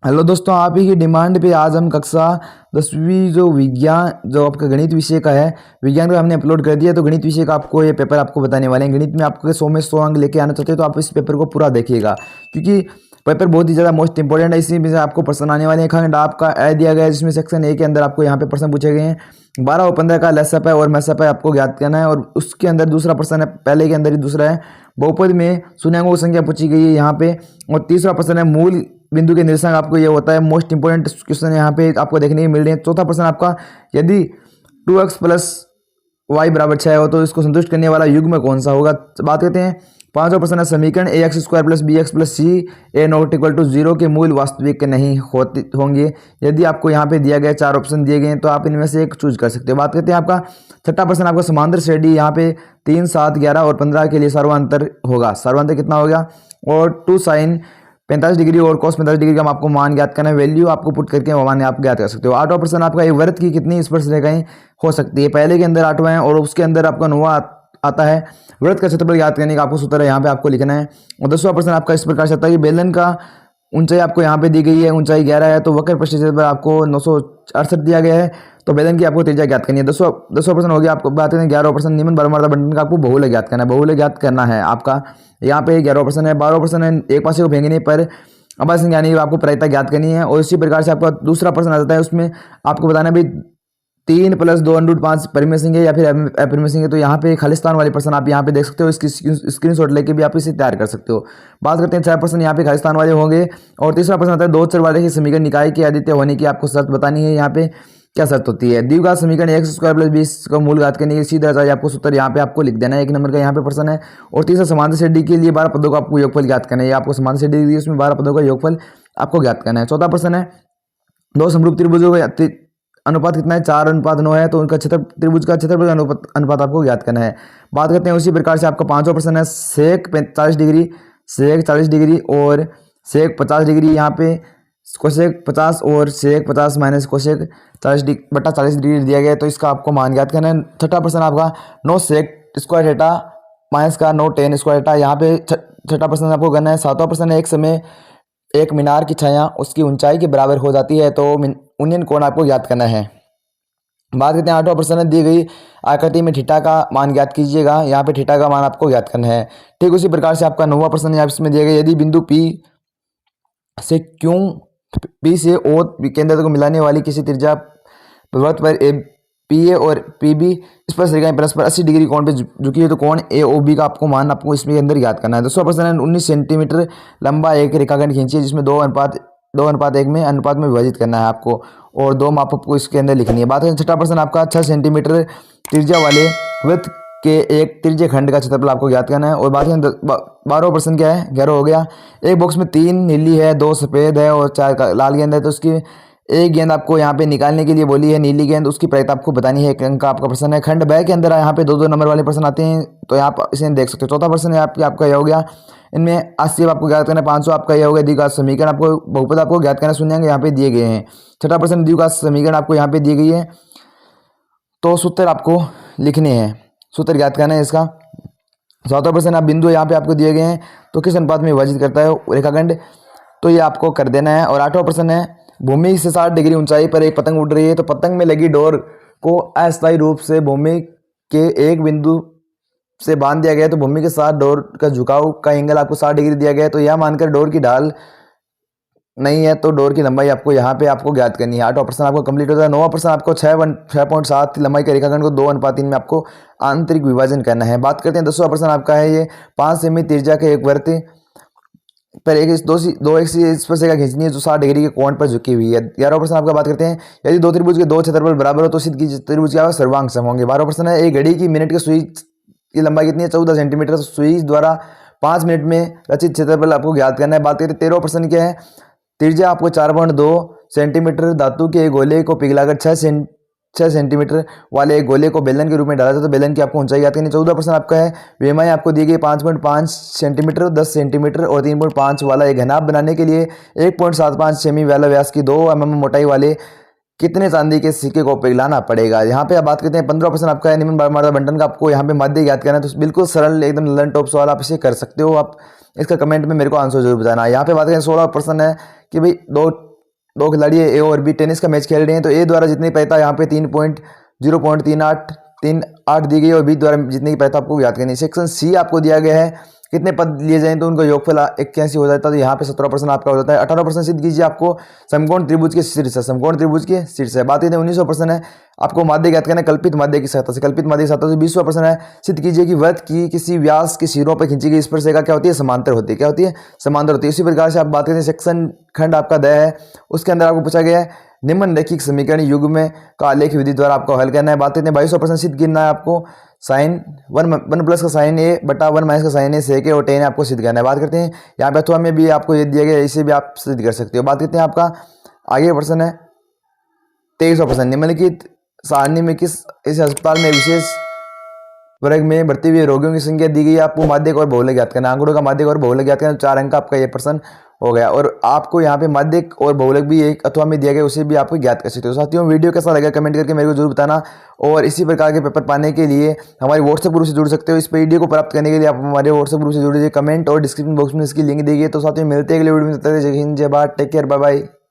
Hello दोस्तों, आप ही की डिमांड पे आज हम कक्षा 10वीं जो विज्ञान जो आपका गणित विषय का है, विज्ञान का हमने अपलोड कर दिया। तो गणित विषय का आपको ये पेपर आपको बताने वाले हैं। गणित में आपको 100 में 100 अंक लेके आना चाहते हो तो आप इस पेपर को पूरा देखिएगा, क्योंकि पेपर बहुत ही ज़्यादा मोस्ट इंपॉर्टेंट है। इसी में से आपको प्रश्न आने वाले हैं। खंड आपका ए दिया गया है, जिसमें सेक्शन ए के अंदर आपको यहाँ पे प्रश्न पूछे गए हैं। 12 और 15 का लेसअप है और मैसअप है, आपको ज्ञात करना है। और उसके अंदर दूसरा प्रश्न है, पहले के अंदर ही दूसरा है, बहुपद में शून्याङ्कों की संख्या पूछी गई है यहाँ पे। और तीसरा प्रश्न है मूल बिंदु के निर्देशांक, आपको ये होता है मोस्ट इंपोर्टेंट क्वेश्चन यहाँ पे आपको देखने को मिल रहे हैं। चौथा प्रश्न आपका, यदि 2x प्लस वाई बराबर 6 हो तो इसको संतुष्ट करने वाला युग्म कौन सा होगा। बात करते हैं। पांचवा प्रश्न है, समीकरण ax square plus b x plus c a not equal to 0 के मूल वास्तविक नहीं होंगे। यदि आपको यहाँ पे दिया गया 4 ऑप्शन दिए गए हैं तो आप इनमें से एक चूज कर सकते हो। बात करते हैं आपका छठा प्रश्न, आपका समांतर श्रेणी यहाँ पे 3, 7, 11 और 15 के लिए सर्वांतर होगा। सर्वांतर कितना हो गया। और 2 साइन 45 डिग्री और cos 45 डिग्री का आपको मान ज्ञात करना है। वैल्यू आपको पुट करके वो मान आप ज्ञात कर सकते हो। आठवां प्रश्न आपका, एक वृत्त की कितनी स्पर्श रेखाएं हो सकती है। पहले के अंदर 8वां है और उसके अंदर आपका 9वां आता है। वृत्त का क्षेत्रफल ज्ञात करने का आपको सूत्र यहाँ पे आपको लिखना है। और 10वां प्रश्न आपका इस प्रकार से आता है कि बेलन का ऊंचाई आपको यहाँ पे दी गई है, ऊंचाई 11 है, तो वक्र पृष्ठ क्षेत्रफल आपको 968 दिया गया है, तो बेलन की आपको त्रिज्या ज्ञात करनी है। 10वां प्रश्न हो गया। आपको बात करें 11वां प्रश्न, निम्न बराबर बंटन का आपको बहुलक ज्ञात करना है। बहुलक ज्ञात करना है आपका यहाँ पे 11वां प्रश्न है। 12वां प्रश्न है, एक पासे को फेंकने पर अभाज्य संख्या यानी आपको प्रायिकता ज्ञात करनी है। और इसी प्रकार से आपका दूसरा प्रश्न आ जाता है, उसमें आपको बताना है भाई 3 प्लस 2√5 परिमेय संख्या या फिर अपरिमेय संख्या। तो यहाँ पे खालिस्तान वाले प्रश्न आप यहाँ पे देख सकते हो, इसकी स्क्रीनशॉट लेके भी आप इसे तैयार कर सकते हो। बात करते हैं 4 प्रश्न यहाँ पे खालिस्तान वाले होंगे। और तीसरा प्रश्न आता है, दो चर वाले समीकरण निकाय के अद्वितीय होने की आपको शर्त बतानी है। यहाँ पे क्या शर्त होती है। द्विघात समीकरण x स्क्वायर प्लस 20 का मूल घात करने की सीधा जाए आपको सूत्र यहाँ पे आपको लिख देना है। 1 नंबर का यहाँ पे प्रश्न है। और तीसरा, समांतर श्रेणी के लिए 12 पदों का आपको योगफल ज्ञात करना है। ये आपको समांतर श्रेणी दी गई है, उसमें 12 पदों का योगफल आपको ज्ञात करना है। चौथा प्रश्न है, दो समरूप त्रिभुजों का अनुपात कितना है, 4:9 है, तो उनका त्रिभुज का क्षेत्रफल अनुपात आपको ज्ञात करना है। बात करते हैं उसी प्रकार से आपका पांचवा प्रश्न है, सेक 40 डिग्री, सेक 40 डिग्री और सेक 50 डिग्री, यहाँ पे कोसेक 50 और सेक 50 माइनस कोसेक 40 डिग्री दिया गया है, तो इसका आपको मान ज्ञात करना है। छठा प्रश्न आपका, 9 सेक स्क्वायर थीटा माइनस का 9 tan स्क्वायर थीटा, यहाँ पे छठा प्रश्न आपको करना है। सातवां प्रश्न है, एक समय एक मीनार की छाया उसकी ऊंचाई के बराबर हो जाती है, तो उन्नयन कोण आपको ज्ञात करना है। बात करते हैं आठवां प्रश्न है, दी गई आकृति में थीटा का मान ज्ञात कीजिएगा। यहाँ पे थीटा का मान आपको ज्ञात करना है। ठीक उसी प्रकार से आपका 9वां प्रश्न यहाँ इसमें दिया गया, यदि बिंदु P से P से O केंद्र को मिलाने वाली किसी त्रिज्या वृत्त पर PA और PB स्पर्श रेखाएं परस्पर 80 डिग्री कोण पे झुकी है, तो कोण AOB का आपको मान आपको इसमें अंदर ज्ञात करना है। 10वां प्रश्न है, 19 सेंटीमीटर लंबा एक रेखाखंड खींचिए जिसमें 2:1 में अनुपात में विभाजित करना है आपको, और 2 माप आपको इसके अंदर लिखनी है। बात करें छठा प्रश्न आपका, 6 सेंटीमीटर त्रिज्या वाले वृत्त के एक त्रिज्य खंड का क्षेत्रफल आपको ज्ञात करना है। और बात करें 12वां प्रश्न क्या है, 11 हो गया। एक बॉक्स में 3 नीली है, 2 सफ़ेद है और 4 लाल गेंद है, तो उसकी एक गेंद आपको यहाँ पे निकालने के लिए बोली है, नीली गेंद, उसकी प्रायिकता आपको बतानी है। 1 अंक का आपका प्रश्न है। खंड ब के अंदर यहाँ पे 2-2 नंबर वाले प्रश्न आते हैं, तो यहाँ आप इसे देख सकते हो। चौथा प्रश्न है आपका यह हो गया, इनमें 80 आपको ज्ञात करना है। 500 आपका यह हो गया, द्विघात समीकरण आपको बहुपद आपको ज्ञात करना, शून्याङ्क यहाँ पे दिए गए हैं। छठा प्रश्न, द्विघात समीकरण आपको यहाँ पे दी गई है, तो सूत्र आपको लिखने हैं, सूत्र ज्ञात करना है इसका। चौथा प्रश्न, आप बिंदु यहाँ पे आपको दिए गए हैं, तो किस अनुपात में विभाजित करता है रेखाखंड, तो ये आपको कर देना है। और 8वां प्रश्न है, भूमि से 60 डिग्री ऊंचाई पर एक पतंग उड़ रही है, तो पतंग में लगी डोर को अस्थायी रूप से भूमि के एक बिंदु से बांध दिया गया है, तो भूमि के साथ डोर का झुकाव का एंगल आपको 60 डिग्री दिया गया है, तो यह मानकर डोर की ढाल नहीं है, तो डोर की लंबाई आपको यहाँ पे आपको ज्ञात करनी है। 8वां प्रश्न आपको कंप्लीट होता है। 9वां प्रश्न आपको 6.7 लंबाई के रेखाखंड को 2:3 में आपको आंतरिक विभाजन करना है। बात करते हैं 10वां प्रश्न आपका है, ये 5 सेमी त्रिज्या के एक वृत्त पर एक दो एक स्पर्श रेखा खींचनी है जो 60 डिग्री के कोण पर झुकी हुई है। 11वां प्रश्न आपका बात करते हैं, यदि दो त्रिभुज के 2 क्षेत्रफल बराबर हो तो सिद्ध कीजिए त्रिभुज क्या सर्वांग सम होंगे। 12वां प्रश्न है, एक घड़ी की मिनट के सुई की लंबाई कितनी है, 14 सेंटीमीटर, सुई द्वारा 5 मिनट में रचित क्षेत्रफल आपको ज्ञात करना है। बात करते हैं 13वां प्रश्न क्या है, त्रिज्या आपको 4.2 सेंटीमीटर धातु के गोले को पिघलाकर 6 सेंटीमीटर वाले एक गोले को बेलन के रूप में डाला जाता है, तो बेलन की आपको ऊंचाई ज्ञात करनी है। 14वां प्रश्न आपका है, विमाएं आपको दी गई 5.5 सेंटीमीटर, 10 सेंटीमीटर और 3.5 वाला एक घनाभ बनाने के लिए 1.75 सेमी वाला व्यास की 2 mm मोटाई वाले कितने चांदी के सिक्के को पिघलाना पड़ेगा। यहाँ पे आप बात करते हैं 15वां प्रश्न आपका है, निम्न बराबर बंटन का आपको यहाँ पे माध्य ज्ञात करना है, तो बिल्कुल सरल एकदम ललन टॉप सवाल आप इसे कर सकते हो। आप इसका कमेंट में मेरे को आंसर जरूर बताना। यहाँ पे बात करें 16वां प्रश्न है कि भाई दो खिलाड़ी ए और बी टेनिस का मैच खेल रहे हैं, तो ए द्वारा जितनी पाता यहाँ पे 3.0.38 दी गई और बी द्वारा जितने की पाता आपको याद करनी है। सेक्शन सी आपको दिया गया है, कितने पद लिए जाएं तो उनका योगफल 81 हो जाता है, तो यहाँ पे 17% आपका हो जाता है। 18% सिद्ध कीजिए आपको समकोण त्रिभुज के शीर्ष है, समकोण त्रिभुज के शीर्ष है। बात करते हैं 19% है, आपको माध्य ज्ञात करना है कल्पित माध्य की सहायता से, कल्पित माध्य की सहायता से 20% है। सिद्ध कीजिए कि वृत्त की किसी व्यास के सिरों पर खींची गई स्पर्शरेखा क्या होती है, समांतर होती है। क्या होती है, समांतर होती है। इसी प्रकार से आप बात करते हैं सेक्शन खंड आपका द है, उसके अंदर आपको पूछा गया है निम्नलिखित समीकरण युग्म का आलेख विधि द्वारा आपको हल करना है। बात करते हैं 22% सिद्ध करना है आपको साइन वन प्लस का साइन ए बटा 1 माइनस का साइन ए सेक और टेन आपको सिद्ध करना है। बात करते हैं यहाँ पे अथवा में भी आपको ये दिया गया है, इसे भी आप सिद्ध कर सकते हो। बात करते हैं आपका आगे प्रश्न है 23% निम्नलिखित सारणी में किस इस अस्पताल में विशेष वर्ग में भर्ती हुए रोगियों की संख्या दी गई है, आपको माध्यक और बहुलक ज्ञात करना, आंकड़ों का माध्यक और बहुलक ज्ञात करना। 4 अंक का आपका ये प्रश्न हो गया और आपको यहाँ पे माध्यक और बहुलक भी एक अथवा में दिया गया, उसे भी आपको ज्ञात कर सकते हो। साथियों वीडियो कैसा लगा कमेंट करके मेरे को जरूर बताना और इसी प्रकार के पेपर पाने के लिए हमारे व्हाट्सएप ग्रुप से जुड़ सकते हो। इस वीडियो को प्राप्त करने के लिए आप हमारे व्हाट्सएप ग्रुप से जुड़ जाइए, कमेंट और डिस्क्रिप्शन बॉक्स में इसकी लिंक दी गई है। तो साथियों मिलते हैं अगले वीडियो में, जय हिंद जय Bharat, take care, bye bye.